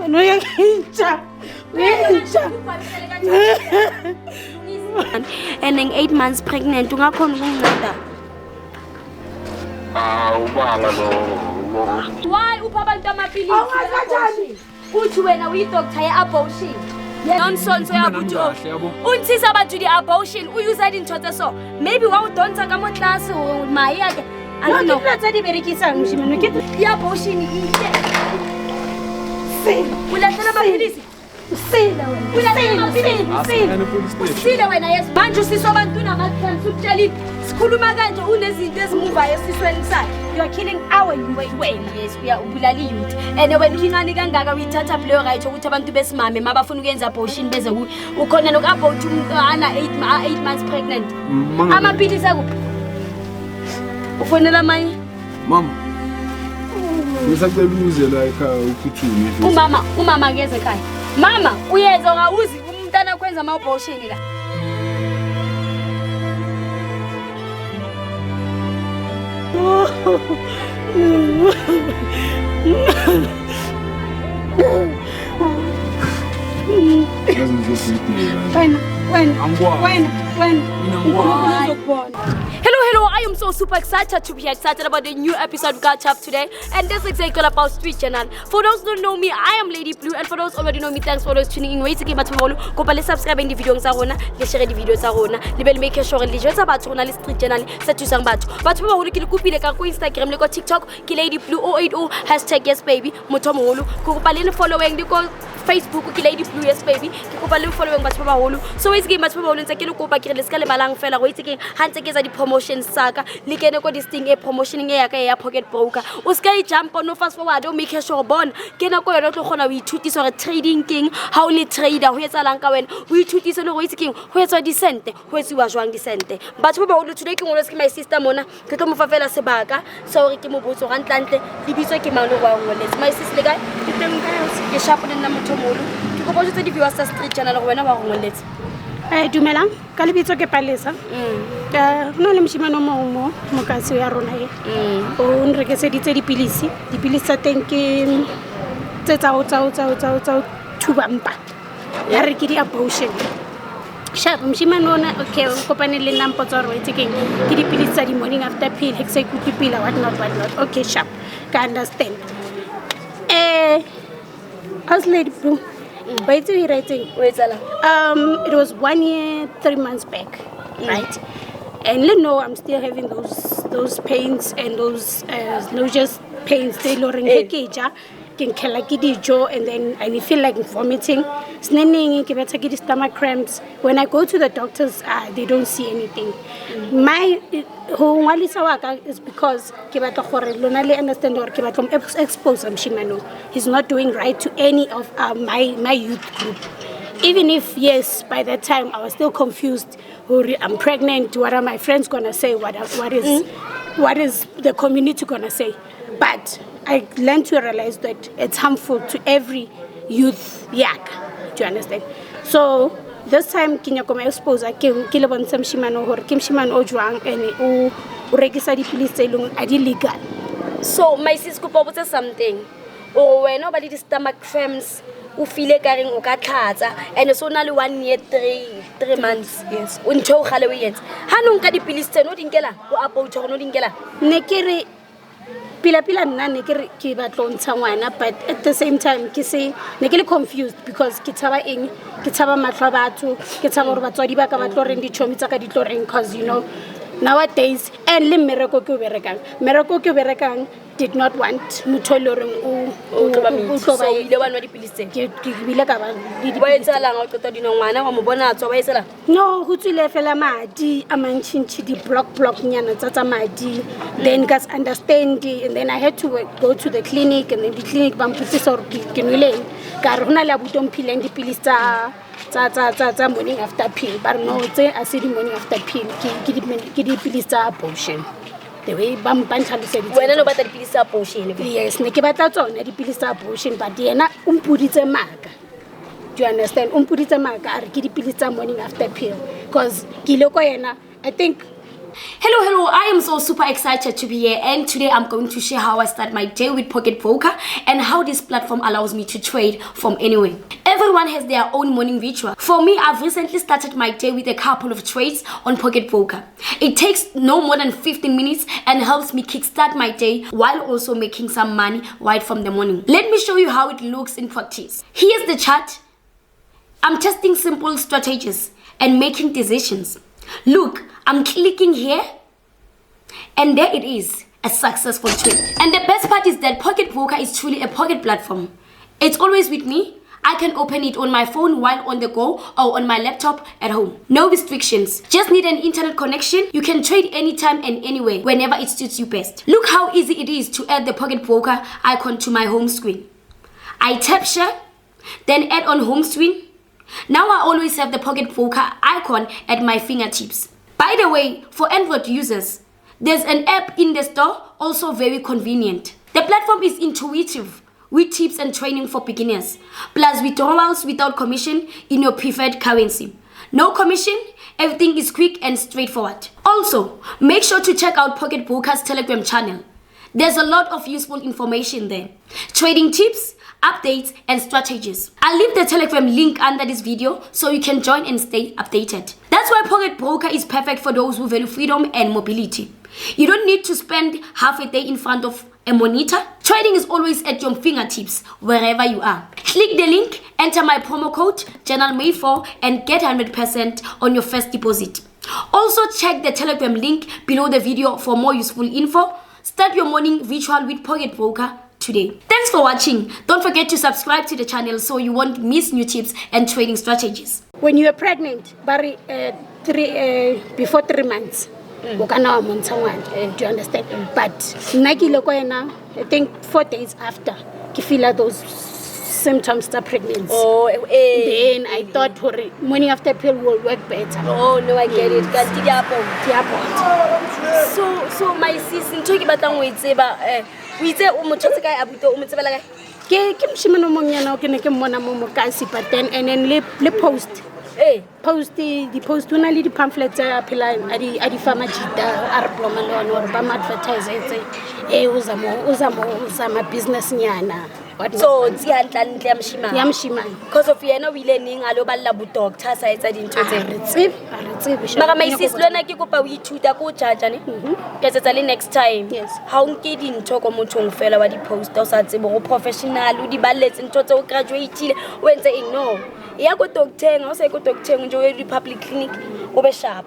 No, you're and then 8 months pregnant. Why upapa ntamapilisi? Uthi wena uyidoctor ye-abortion. Nonsense yabuthi. Unsisa abantu di-abortion uyuza dintho so. Maybe wa udonsa ka mo class o mai yake. I don't know. Tsa di berekisang mshimeno ke ye-abortion ile. Ulahlela amapilisi. Usile wena yes manje usiswa abantu nama-trans ukutshela sikhuluma kanje unezinto ezimuvayo esisweni sakhe. You are killing our youth. Yes, we are ubulala youth. And when uhinani kangaka uyithatha leyo right ukuthi abantu besimame mabafuna ukuyenza abortion beze ukhona noku-abort ana 8 months pregnant. Amapilisi akuphi? Ufonela amanye? Mama. Ngisacela uze la ekhaya ukhuthume. Umama ngeze ekhaya. Mama, uyeza ngawuzi umntana kwenza ama-abortion la. Hello, I am so super excited to be excited about the new episode we got up today, and this is exactly about Street Channel. For those who don't know me, I am Lady Blue, and for those who already know me, thanks for always tuning in. Wait to give me a subscribe in the video le share the videos le make sure le jwetsa batho na le Street Channel sa thusang batho ba holo ke le kopile ka go Instagram le ko TikTok ke Lady Blue 080 #yes baby motho moholo go kopa le following le ko Facebook ke Lady Blue yes baby ke kopa le following batho ba holo. So wait game batho ba holo ntse ke le kopa ke le ska le malang fela go itse ke ha ntse ke za di promotions saka le kene ko this thing promotioning ya ka ya pocket broker o ska I jump on no fast forward o make sure bona ke na ko yona tlo gona o ithutisa re trading king how le trader ho etsa lang ka wena o ithutisa le go itse king ho etsa di sente ho etsiwa jwang di sente batho ba holo today ke ngolo ske my sister mona ke tlo mo fa fela sebaka sa hore ke mo botso ga ntlantle le bitso ke mang le go ngoletse my sister le ka ke teng ka ke sharp le nna motho molo ke go botsa di viewers sa Street Channel go wena ba go ngoletse dumelang ka le bitso ke Palesa no le mshimano mo kasi ya rona e o nrekeseditse dipilisi tsa teng ke tsa thubampa ya re ke di abortion sharp mshimano na okay kopane le nampo tsa rona itse ke dipilisi tsa di morning after pill executive pill what not okay sharp ka understand how's Lady Blue? Wait till writing. It was 1 year, 3 months back, right? And you know, I'm still having those pains and those nauseous pains. They loring hekeja, can jaw, and then I feel like vomiting. Snenning, give stomach cramps. When I go to the doctors, they don't see anything. My is because understand or expose he's not doing right to any of my youth group. Even if yes, by that time I was still confused. I'm pregnant. What are my friends gonna say? What is the community gonna say? But I learned to realize that it's harmful to every youth yak. Do you understand? So this time kinya koma expose ke le bontsha mshimano hore ke mshimano o jwang ene o rekisa dipilisi tse leng a di legal. So my sis go botsa something o wena ba le di stomach cramps o file kareng o ka tlhatsa and so na le 1 year 3 months yes o ntho gale o yetsa ha no nka dipilisi tseno di nkela o apouta go no di nkela ne ke re pila nna ne ke ba tlontsa ngwana but at the same time ke se ne ke le confused because ke tshaba matlo batho ke tshaba gore batswadi ba ka ba tlo reng di chomi tsa ka di tlo reng cause you know nowadays and le mereko ke berekang did not want motho le reng o tloba ile wa nwa dipilisi ke bile ka ba di boetsa la nga o tota dino ngwana wa mo bona tswa ba isela no go tsile fela madi a mantšintši di block nyana tsa madi then guys understand and then I had to go to the clinic and then the clinic ba mputsisa gore ke nweleng ka re hona le abutomphileng dipilisi tsa morning after pill but no tse a se di morning after pill ke dipilisi tsa abortion the way bam bantlhalose wena no batla dipilisi tsa abortion yes ne ke batla tsona dipilisi tsa abortion but yena o mpuditse maka do you understand o mpuditse maka a re ke dipilisi tsa morning after pill because ke ile ko yena I think Hello, I am so super excited to be here, and today I'm going to share how I start my day with Pocket Broker and how this platform allows me to trade from anywhere. Everyone has their own morning ritual. For me, I've recently started my day with a couple of trades on Pocket Broker. It takes no more than 15 minutes and helps me kickstart my day while also making some money right from the morning. Let me show you how it looks in practice. Here's the chart. I'm testing simple strategies and making decisions. Look, I'm clicking here and there it is, a successful trade. And the best part is that Pocket Broker is truly a pocket platform. It's always with me. I can open it on my phone while on the go or on my laptop at home. No restrictions. Just need an internet connection. You can trade anytime and anywhere, whenever it suits you best. Look how easy it is to add the Pocket Broker icon to my home screen. I tap share, then add on home screen. Now I always have the Pocket Broker icon at my fingertips. By the way, for Android users, there's an app in the store, also very convenient. The platform is intuitive with tips and training for beginners, plus withdrawals without commission in your preferred currency. No commission, everything is quick and straightforward. Also, make sure to check out Pocket Broker's Telegram channel. There's a lot of useful information there. Trading tips, updates, and strategies. I'll leave the Telegram link under this video so you can join and stay updated. That's why Pocket Broker is perfect for those who value freedom and mobility. You don't need to spend half a day in front of a monitor. Trading is always at your fingertips wherever you are. Click the link, enter my promo code JanelMay4 and get 100% on your first deposit. Also check the Telegram link below the video for more useful info. Start your morning ritual with Pocket Broker today. Thanks for watching. Don't forget to subscribe to the channel so you won't miss new tips and trading strategies. When you are pregnant, before 3 months, do you understand? But I think 4 days after, you feel those symptoms of pregnancy. Then I thought morning after pill will work better. Oh no, I get it. So my sister talking about we say but then le post. Post the post when I lead the pamphlets at the farmer or Bam advertise a business nyana. So because of you know we learning a lot doctor sides I didn't my sister na ke kopa o ithuta ko charge ne ke tsetsa le next time. Yes. How nke dintho ko mothong fela wa di post o sa tsebe go professional o di balletse ntho tse o graduateile o entse eng no ya go doctor o sa go doctor nje o di public clinic o be sharp.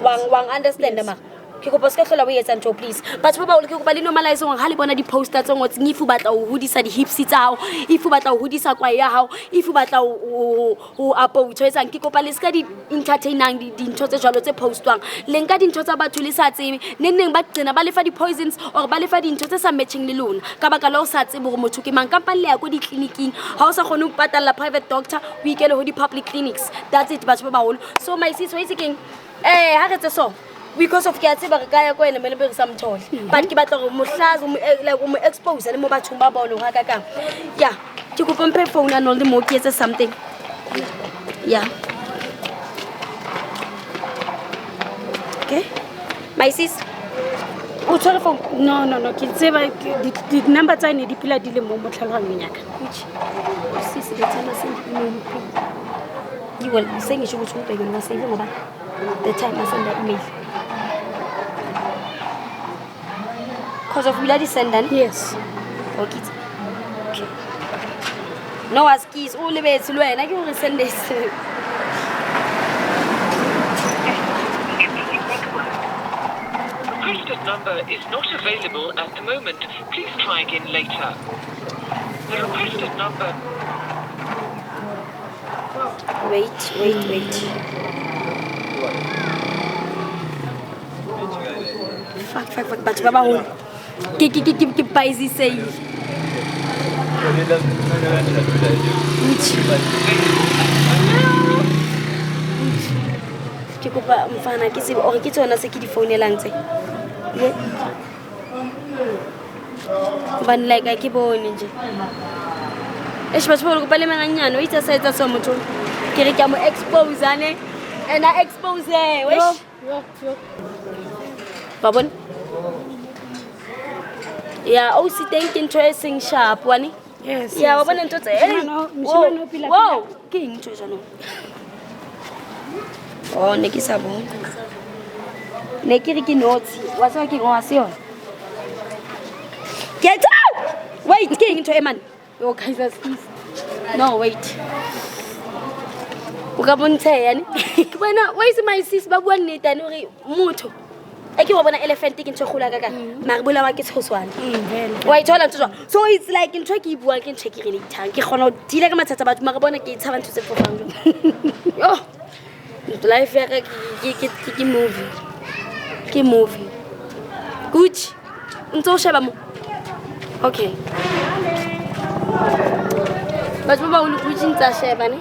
Wang understand ma ke go poska hlola o etsa ntho please but ba ba o le ke go ba le normalize ngwa ha le bona di poster tse ngotse ngifu batla o hudisa di hips tsa hao if batla o hudisa kwa ya hao if batla o apo tshwetsa ke kopa le ska di entertainang di ntho tse jalo tse postwang le nka di ntho tsa batho le sa tsebe neng ba tsena ba lefa di poisons or ba lefa di ntho tse sa matching le lona ka baka la o sa tsebe go motho ke mang ka le ya go di clinicing ha o sa gone go patala private doctor o ikele go di public clinics. That's it batho ba holo. So my sis wa itse keng ha re tse so because of ke a tseba re kaya ko ene mele be re sa mthole but ke batla go mohlaza like o mo expose le mo bathong ba bona ga ka yeah ke go pompe phone and all the mo ke etsa something yeah okay my sis o tshware phone no ke tseba di number tsa ne di pila di le mo motlhaloganyong yaka which sis le tsena se mo you will saying you should be going to save ngoba the time I send the email because of Wiladi Sendan? Yes. Okay. No, as keys, all the way to learn. I can send this. Requested number is not available at the moment. Please try again later. The requested number. Wait. Fuck. But Baba. Keep busy say. Ke kopa mfana ke se o re ke tsona se ke di phone tse. Ye. Ban like ke bone nje. Batho ba go pale manganyana o itse sa etsa so motho. Ke re ke mo expose ane and I expose wish. Yo. Babon? Yeah, oh, see, thank interesting sharp, one. Yes. Yeah, babon and tote. Wow, king treasure no. Oh, neki sabo. Neki riki notes. What's working on us? Get out! Wait, king into a man. Oh, guys, no, wait. Ukabontheyani wena wayise my sis babone tani uri mutho ake wa bona elephant ke ntse khula ka mara bola wa ke tshoswana vele wa ithola ntse so it's like ntwe ke bua ke ntse ke really thang ke khona o dile ka matsatsa batho mara bona ke itshaba ntse tse fofang yo life ya ke movie good ntse o sheba mo okay batho ba o lukutsi ntse sheba ne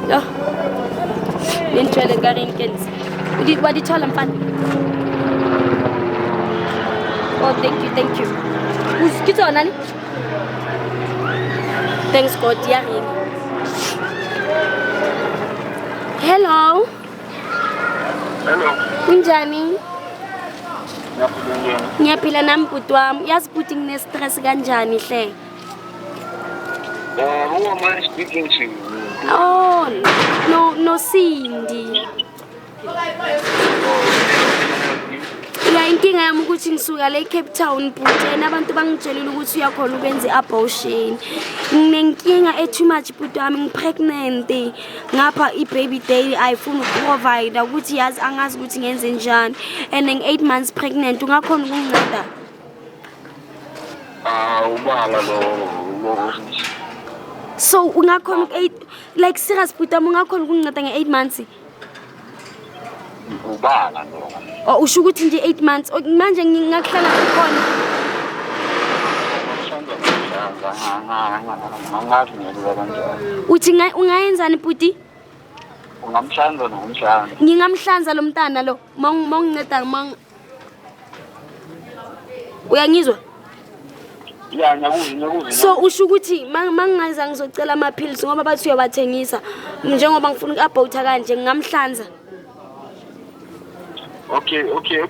yo lentwele ka reng kens what did tell am fan oh thank you who's kita nani thanks god ya ring hello kunjani ngiyaphila nami bhuti wami yazi bhuti ngine stress kanjani hle who am I speaking to? Oh, no Cindy. Ya inkinga yami ukuthi ngisuka la eCape Town bhuti nabantu bangitshelile ukuthi uyakhona ukwenza abortion. Nginenkinga too much bhuti wami ngipregnant. Ngapha ibaby day ayifuna ukuprovide ukuthi yazi angazi ukuthi ngenze njani and ngin 8 months pregnant ungakhona ukunginceda. Ubala lo. So ungakhona 8 like serious bhuti wami ungakhona ukunginceda nge 8 months. Ubala lo. Oh usho ukuthi nje 8 months manje ngingakuhlala khona. Uthi ungayenzani bhuti? Ungamhlanza nomhlanga. Ngingamhlanza lo mntana lo monginceda uyangizwa? Yeah, nyakuzi. So usho ukuthi mangingaza ngizocela ama pills ngoba bathi uyabathengisa njengoba ngifuna ukuabhotha kanje ngingamhlanza. Okay.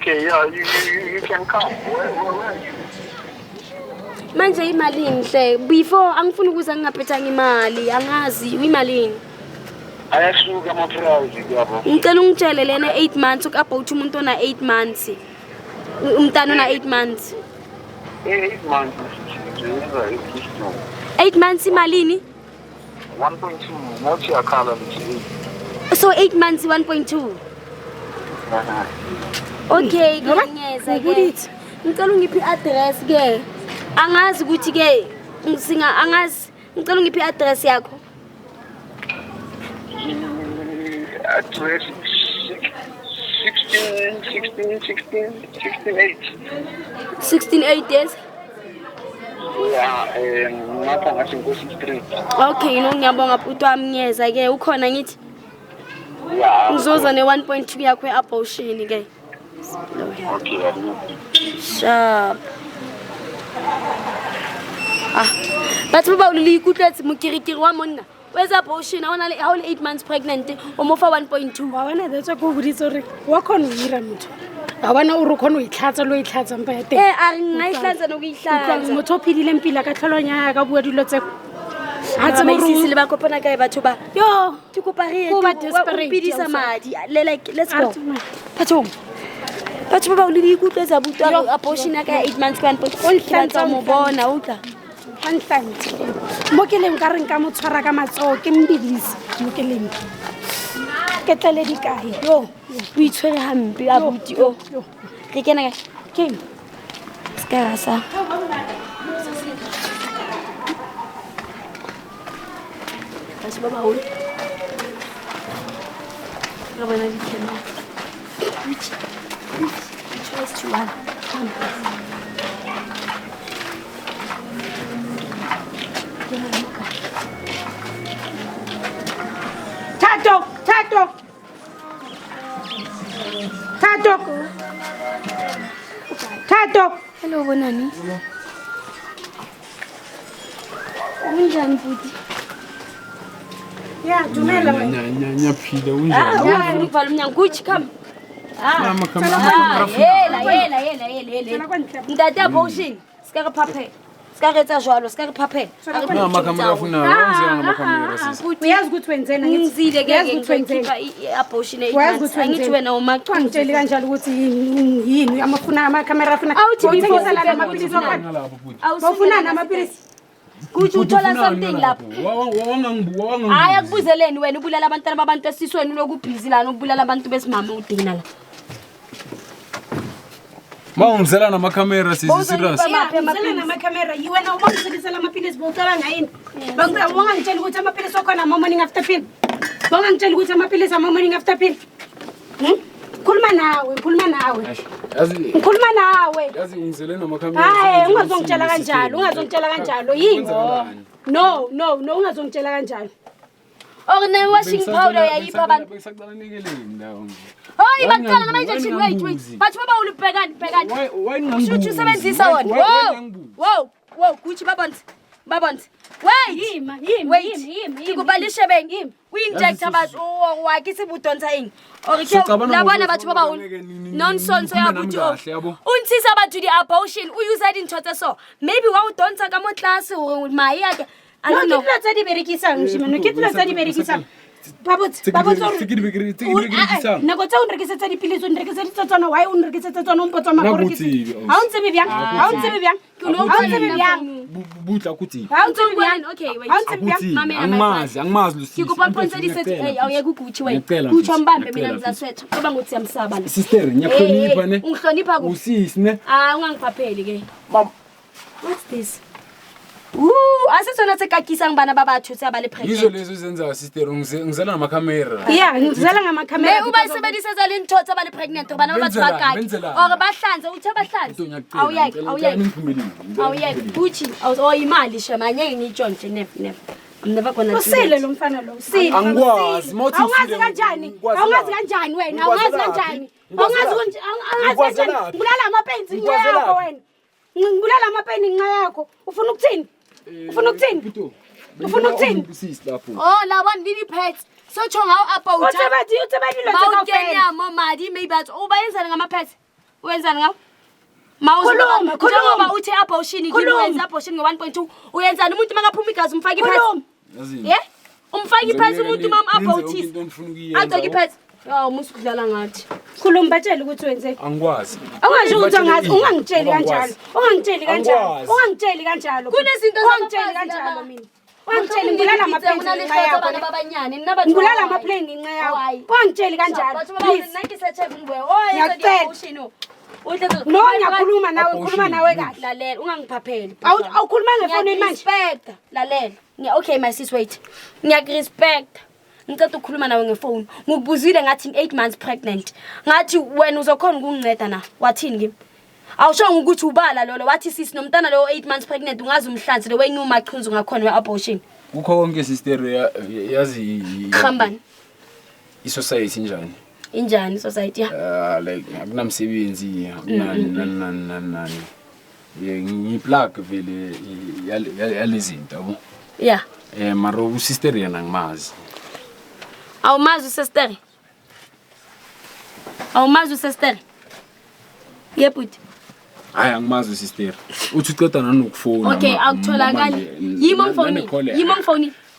Yeah, you can come. Where? Manje imali inhle before angifuni ukuza ngingaphethanga imali angazi imalini. Ayahluka ama price yabo. Ngicela ungitshele lena 8 months ukuabhotha umuntu ona 8 months. Umntana ona 8 months. 8 months. 8 months imalini? 1.2. Not your color. So 8 months 1.2. Okay, ngiyeza ke. Ngicela ungiphi address ke. Angazi ukuthi ke angazi ngicela ungiphi address yakho. Address 16:8 yes. Yeah, ngapha ngathi Nkosi Street. Okay, ngiyabonga bhuti wami ngiyeza ke ukhona ngithi. Yeah. Ngizoza ne 1.2 yakho eabortion ke. Okay. Sharp. Batho ba ulili ikutletse mokirikiri wa monna. Where's abortion? I want how 8 months pregnant o mo fa 1.2. Wa bona that's go buditse re wa khona o hira motho. Wa bona o re khona o itlhatsa lo itlhatsa mpa ya teng. A re nna ihlanza no kuihlanza. Motho o phidile mpila ka tlholonya ka bua dilo tse Hatse mo isisi le ba kopana kae batho ba. yo Ke kopa re Go ba desperate, pidisa madi. Like let's go. Pathong Batho ba ulili ikutletse butwa abortion ya ka 8 months ka 1.2 mo bona utla. Hantlante mo ke leng ka reng ka mo tshwara ka matso ke mbidisi mo ke leng ke tlele di kae yo O itshwere hampe abuti o. Re kena ka ke ska sa. Batho ba hole. Ra bona di kena. Which choice to one. Tato Hello bonani. Unjani futhi? ya dumela Nyaphila unjani? Ya ngibhala umnyango kuthi come. Ntate abortion. Ska re phaphe. Ska re etsa jwalo, ska re phaphe. Makamera afuna wenzanga makamera sisi. Uyazi ukuthi wenzena ngizile ke ngikhipha i-abortion angithi wena umaqhwa ngitsheli kanjalo ukuthi yini amafuna amakamera afuna uthengisa la amaphilisi wakho awufuna namaphilisi kuthi uthola something lapho hayi akubuzeleni wena ubulala abantwana babantu esisweni lokubhizi lana ubulala abantu besimama udina la Mawungizela namakamera sisi serious. Ngizela namakamera wena uma ngisebenzisa amaphilisi bocabanga yini bangangitshela ukuthi amaphilisi wakho na morning after pill bangangitshela ukuthi amaphilisi ama morning after pill khuluma nawe Yazi ngizele namakamera. Hayi ungazongitshela kanjalo yini no ungazongitshela kanjalo okune washing powder yayipha abantu Besakudanekeleni ndawo. Hoyi baqala ngama injection wait bathi baba ulibhekani ushuthi usebenzisa wona wow kuthi babonzi wait ngikubalishe bengi uyinject abantu wakhe sibudonsa yini okay labona bathi baba nonsense yabuthi untisa abantu di abortion uyuza intothe so maybe wawudonsa ka mo class mayi yake I don't know. Kitla tsadi berekisa ngishimano kitla tsadi berekisa babotsi nako tsa unrekisa tsadi pilisi unrekisa tsotsona why unrekisa tsotsona umpotsa makorikisa ha untsebi byang butla kuthi okay wait angimazi Lucy ngikuphonsa disethi awuyekuguthi wena kuthi mbambe mina ngizaswetha ngoba nguthi yamsaba la sister ngiyahlonipha ne ungihlonipha ku usisi ne ungangiphapheli ke what's this asisona sekakisa ngibana babathu sebale pregnant yizo lezo zenza sister ngizela namakamera ngizela ngamakamera uba isebenzisa zale inthotho abale pregnant bana babathu bakaki or bahlanze uthe bahlanze awuyeki uthi imali shemanye ngitshontshe never I'm never gonna usile lo mfana lo usile angikwazi mawuthi awungazi kanjani wena awungazi kanjani ngibulala amapenzi ngiyakho wena ngibulala amapenzi nqa yakho ufuna ukuthini labona lili pets so chonga about utsebadi lo tsaka mama maybe but ubayenzana ngama pets uyenzana ngawo Khuluma uthi abortion wenza abortion nge 1.2 uyenzana umuntu makaphuma igazi umfaka iphasi umfaka iphasi umuntu mama abortist adoki iphasi musukudlala ngathi khuluma batshela ukuthi wenze angikwazi ungasho ukuthi angazi ungangitsheli kanjalo kunezinto mina ungangitsheli ngibulala amaplane ngenxa yakho ungangitsheli kanjalo no ngiyakhuluma nawe kahle lalela ungangiphapheli awukhuluma ngefoni manje lalela okay my sis wait ngiyakurespect ngicela ukukhuluma nawe ngefoni ngikubuzile ngathi 8 months pregnant ngathi wena uzokhona ukunginceda na wathini kimi awushonga ukuthi ubala lolo wathi sis nomntana lo 8 months pregnant ungazi umhlanzi lo wenyuma aqhunzu ngakhona we-abortion kukho konke sister yazi khambani i-society njani injani society like akunamsebenzi akunani ngiplug vele yalezinto yabo yeah mara usister yena ngimazi awumazi sister yebut hayi angimazi sister uthi uqeda nanokufona okay akutholakala yimo phone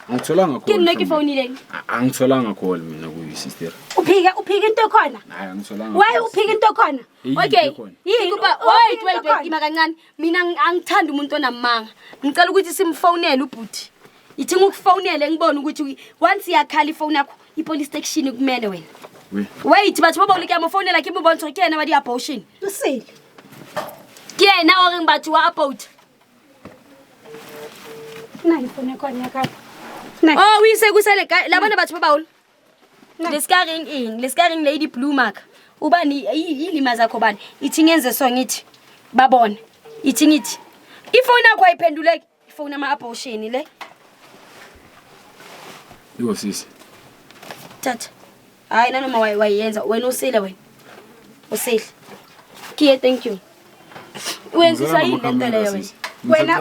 angitholanga call kineke phone le angitholanga call mina kuyi sister uphika into khona hayi angitholanga why uphika into khona okay yini kuba wait ima kancane mina angithanda umuntu onamanga ngicela ukuthi simfonele ubhuti ithi ngikufonele ngibone ukuthi once yakhala ifone yakho ipolice station kumele wena wait bathi baba ulike amafonela kimi ubona ukuthi kuyena wadi abortion usile kuyena or ngibathi wa about nani fone khona yakho uyise kusele labona bathi baba ul lescaring lady blue mark ubani ilima zakho bani ithi ngenze so ngithi babone ithi ngithi ifone yakho ayiphenduleki ifone ama abortion le yo sisi tata hayi nanoma wayenza wena usile usile kiye thank you wenzisa yini lento leyo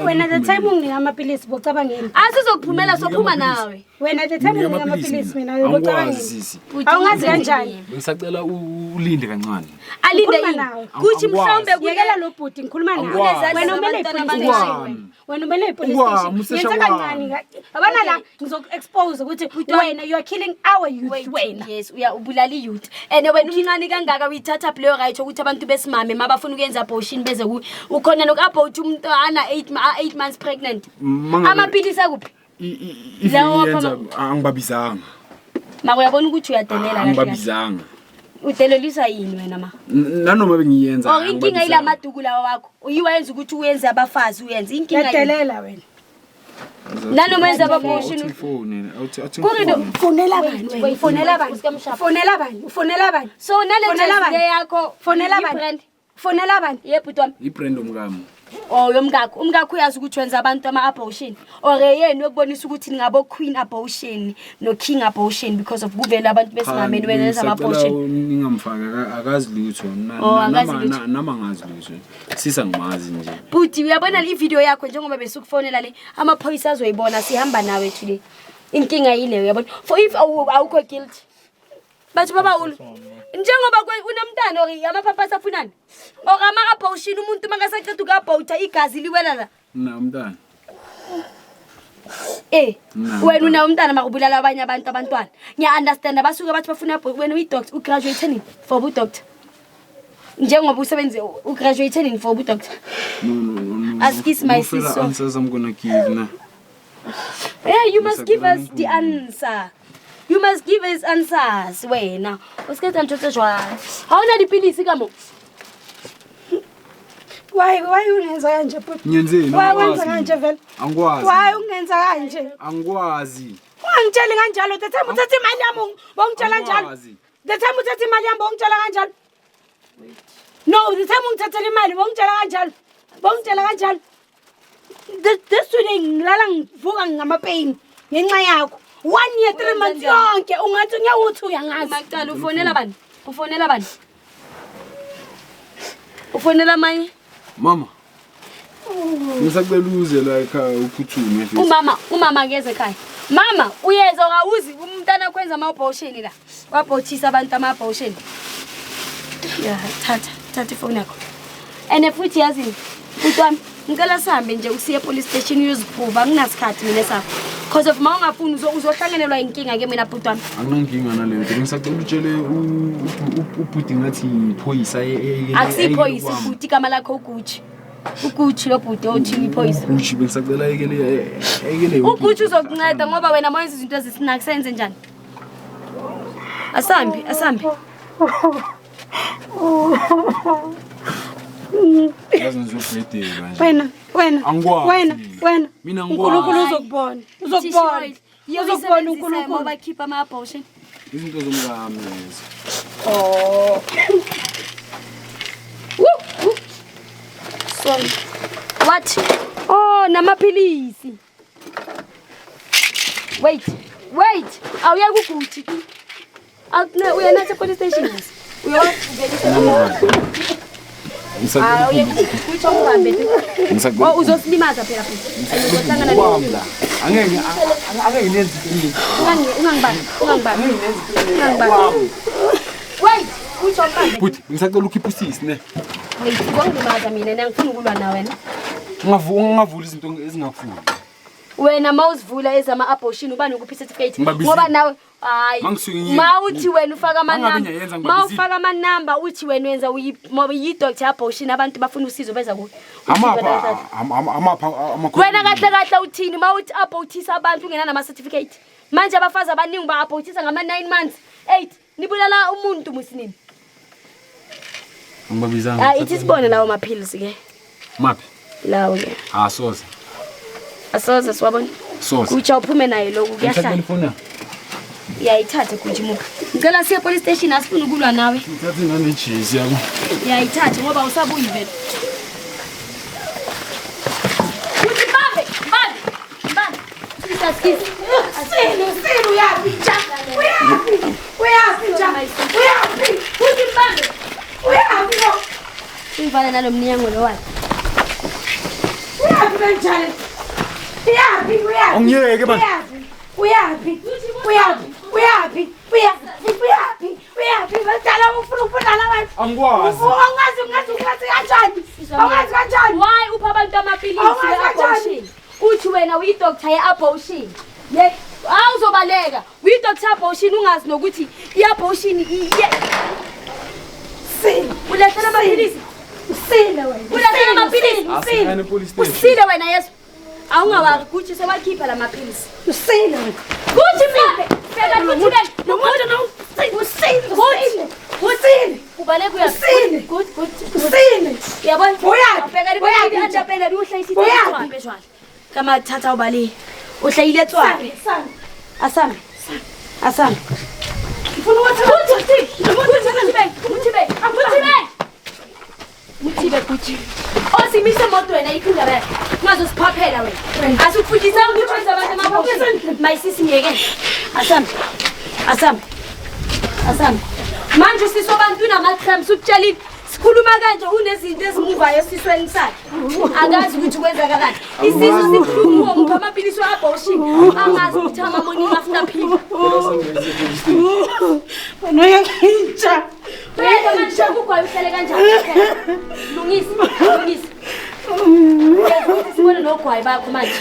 wena the time unginamaphilisi bocabangeni asizokuphumela sophuma nawe Wena the time unika amaphilisi mina angikwazi sisi. Awungazi kanjani? Bengisacela ulinde kancane. Alinde nawe. kuthi mhlawumbe Kuyekela lo bhuti ngikhuluma nawe. Wena umele ipolice. Wena umele ipolice station. Yenza kancane. Abana la ngizokuexpose ukuthi wena you are killing our youth wena. Yes, ubulala youth. And wena umncane kangaka uyithatha leyo right ukuthi abantu besimame mabafuna ukuyenza abortion beze ukhona nokuabort umntwana 8 months pregnant. Amaphilisi akuphi? Iyenza angibabizanga. Makuyabona ukuthi uyadelela kahle. Angibabizanga. Udelelisa yini wena ma? Nanoma bengiyenza. Inkinga ila maduku lawa wakho. Uyiwenza ukuthi uyenze abafazi uyenza inkinga yini? Yadelela wena. Nanoma wenza abortion. Fonela abantu. Fonela abantu. Fonela abantu. Fonela abantu. So nale yakho fonela abantu. Fonela abantu. Yebhuti wami. Ibrand omkami. Oh umngakho uyazi ukuthi wenza abantu ama-abortion or yena ukubonisa ukuthi ngabo queen abortion no king abortion because of kuvela abantu besimameni wenza ama-abortion. Ningamfaka akazi lutho nama ngazi lutho sisa ngimazi nje. Buti uyabona le video yakho njengoba besukufonela le amaphoyisa azoyibona sihamba nawe today. Inkinga yile uyabona for if awukho guilty bathi baba njengoba unomntana ori amapapa afunani or ama-abortion umuntu mangasaqeda ukabhotha igazi liwela la umntana wena una umntana makubulala abanye abantwana ngiya-understand basuke bathi bafuna wena uyi-doctor ugraduate nini for bu-doctor njengoba usebenze ugraduate nini for bu-doctor ask is my sister answers I'm gonna give na you must give us the answer. You must give us answers wena. Usikhetha ntothe jwala. Awuna dipilisi kamo. Why ungenza kanje futhi? Ngiyenzeni? Why wenza kanje vele? Angikwazi. Why ungenza kanje? Angikwazi. Ungangitsheli kanjalo the time uthatha imali yami bongitshela njalo. The time uthatha imali yami bongitshela kanjalo. No, the time ungithathela imali bongitshela kanjalo. Bongitshela kanjalo. This today ngilala ngivuka ngamapain ngenxa yakho. 1 year 3 months yonke ungathi ngiyawuthi uyangazi. Macala ufonela bani? Ufonela manje? Mama. Ngisacela la ekhaya uphuthume mfethu. Umama ngeze ekhaya. Mama uyeza ungawuzi umntana kwenza ama-abortion la. Wabhothisa abantu ama-abortion. Yeah, thatha ifoni yakho. And futhi yazi umuntu wami ngicela sihambe nje usiye police station uyoziprova anginasikhathi mina sakho. Because of ma ungafuni uzohlanganelwa inkinga ke mina bhuti wami. Anginankinga naleyo nto ngisacela utshele ubhuti ngathi iphoyisa akusiphoyisa ubhuti igama lakho uguchi lo bhuti othi iphoyisa. Uguchi bengisacela ekele uguchi uzokunceda ngoba wena mayenza izinto ezisinaki senze njani? Asambi yazi ngizobhedela nje. Wena mina uNkulunkulu uzokubona uNkulunkulu ngoba khipha ama-abortion izinto zomkami lezo. Sorry. What? Namaphilisi. Wait. Awuya kuguthi. Uyanatha police station. Uzosilimaza phela futhi. Ayizohlangana Wamla. Angeke nenze into. Ungangibambi. Wait, utsho manje. Buthi, ngisacela ukhipha usisi ne. Wait, ngongilimaza mina ngifuna ukulwa nawe wena. Ungavula izinto ezingafuni. Wena mawuzivula ezama-abortion ubani ukuphi certificate ngoba nawe hayi mawuthi wena ufaka amanamba mawufaka amanamba uthi wena wenza uyi-doctor abortion abantu bafuna usizo beza kuwe wena kahle uthini mawuthi abortisa abantu ungena nama-certificate manje abafazi abaningi ba-abortisa ngama-9 months 8 nibulala umuntu musinini ithi sibone lawo maphilisi-ke maphi lawo-ke asoze siwabona kutsha uphume naye lokhu kuyahlala yayithathe kujimuka ngicela siye police station asifuna ukulwa nawe ngithathe nanejezi yabo yayithathe ngoba usabuyi vele uthi babe sisaskisi Sinu uyapi uthi babe uyapi lo sivale nalo mnyango lo wakhe uyapi kanjani uyapi Ongiyeke manje Uyapi. Badala ufuna ukudlala abantu. Angikwazi. Ungazi kanjani? Why upha abantu amaphilisi e-abortion? Uthi wena uyi-doctor ye-abortion. Ye awuzobaleka. Uyi-doctor abortion ungazi nokuthi i-abortion ulahlela amaphilisi. Usile wena. Ulahlela amaphilisi. Asifane police station. Usile wena Yesu. Awungawari kuthi sewakhipha la maphilisi. Usile wena. Kuthi phela kuthi Usile. ubaleka uya. Usile. Good. Usile. Yabona? Uyaphi? Bheka libuyaphi andapela liuhlayisile icwambe jwala. Kama thatha ubali. Uhleyile ecwambe. Asame. Ufuna Muthi. Osimise moto wena iphinde beke. Ungazosiphaphela wena. Asukufundisa ukuthi wenza abantu emaphosini. Mayisisi ngeke. Asame. Manje usiswa abantu nama-cramps ukutshelile. Sikhuluma kanje unezinto ezimuvayo esisweni sakhe. Akazi ukuthi kwenzakalani. Isisu sibuhlungu ngipha amaphilisi we-abortion. Angazi ukuthi ama-morning after pill. wena uyakintsha. Wena manje kugwayi uhlele kanjani? Lungisa. Sibone nogwayi bakho manje.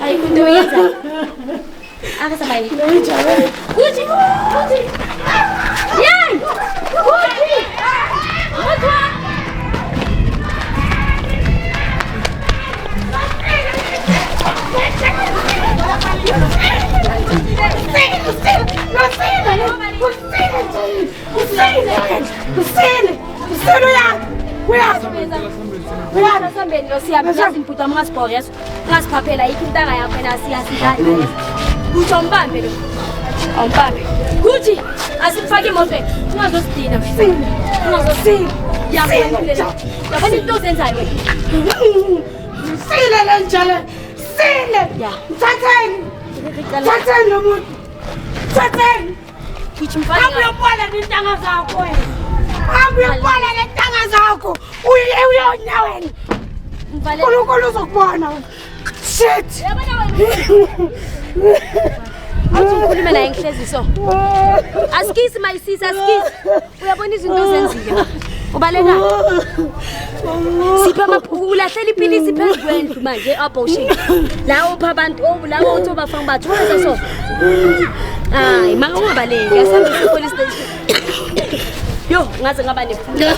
Ayikho into oyenzayo. Akasabayi. Kuthi. Yey! Kuthi! Uyasambeni lo siyaphila imputha mungasibhoko yeso. Ungasiphaphela yikho intanga yakho wena siyasindana. Kuthi umbambe lo. Awumbambe. Kuthi asifake emotweni. Ungazosidina. Ungazosila. Yabona into ozenzayo wena. Sile lenjalo. Sile. Thatheni lo muntu. Kuthi mfana. Angiyobona intanga zakho wena. Angiyobona intanga zakho. Uyonya wena. Unkulunkulu uzokubona wena. Shit. Yabona wena. Athi ukhulume naye ngihleziso. Asikisi mayisisa asikisi. Uyabona izinto ozenzile. Ubaleka. Sipha amaphukula hleli iphilisi phezu kwendlu manje e-abortion. La upha abantu lawo uthi obafanga bathu wenza so. Hayi maka ungabaleki asihambise police station. Yo ngaze ngaba nephula.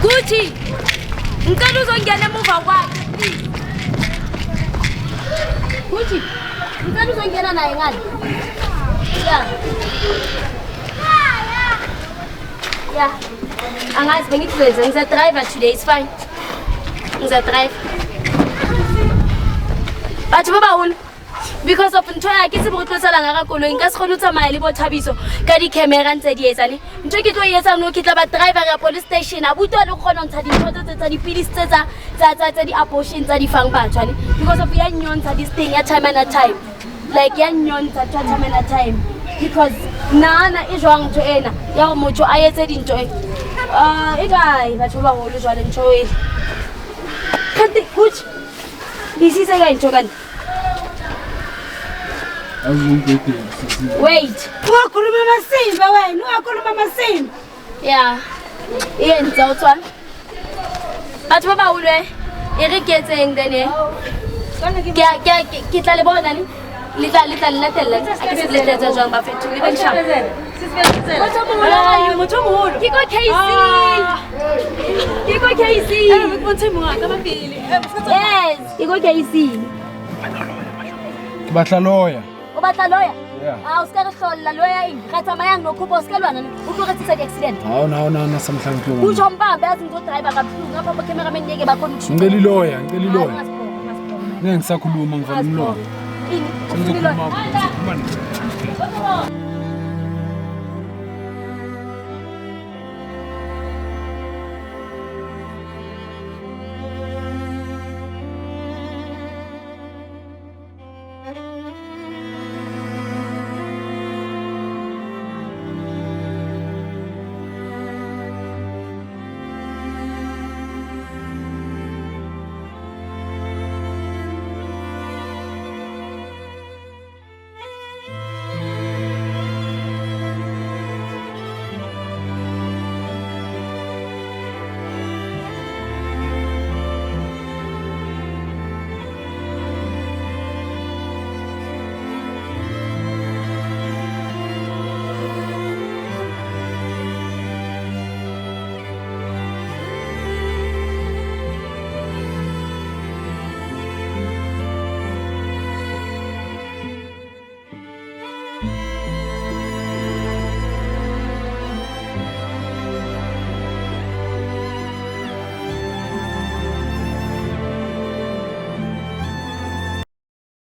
Kuthi ngicela uzongena emuva kwakhe. Kuthi ngicela uzongena naye ngale. Yeah. Angazi bengithi wenze ngiza driver today it's fine. Ngiza drive. Batho ba baholo because of ntho ya ke se botlosala ngaka koloi nka se khona utsamaya le bothabiso ka di camera ntse di etsane ntho ke tlo etsa no ke tla ba driver ya police station abuto le khona ntsha dintho tsa dipilisi tsa di abortion tsa di fang batho ne because of ya nyontsha this thing ya time and time like ya nyontsha time and time because nana e jwang ntho ena ya go motho a etse dintho e kae batho ba go le jwale ntho e kanti kuthi disise ka ntho kana wait. Ungakhuluma amasimba wena, ungakhuluma amasimba. Yeah. Yenza uthwana. Batho ba baholo e re ke etseng dene. Ke tla le bona ni. Litla latella. Let's jwang ba fethu le ben sharp. Ke go KC. Yes, ke go KC. Ke batla lawyer. O batla lawyer? Yeah. O ska re hlolla lawyer eng. Ga tsamayang no khopho ska lwana o tlo re tsisa di-accident. Na samhlanje Utsho kulo. mbambe yazi ngizodriver kabuhlungu ngapha ama-cameraman ngeke bakhona ukushisa. Ngicela lawyer. Ngeke ngisakhuluma ngivale umlomo. Ini? Sengizokhuluma.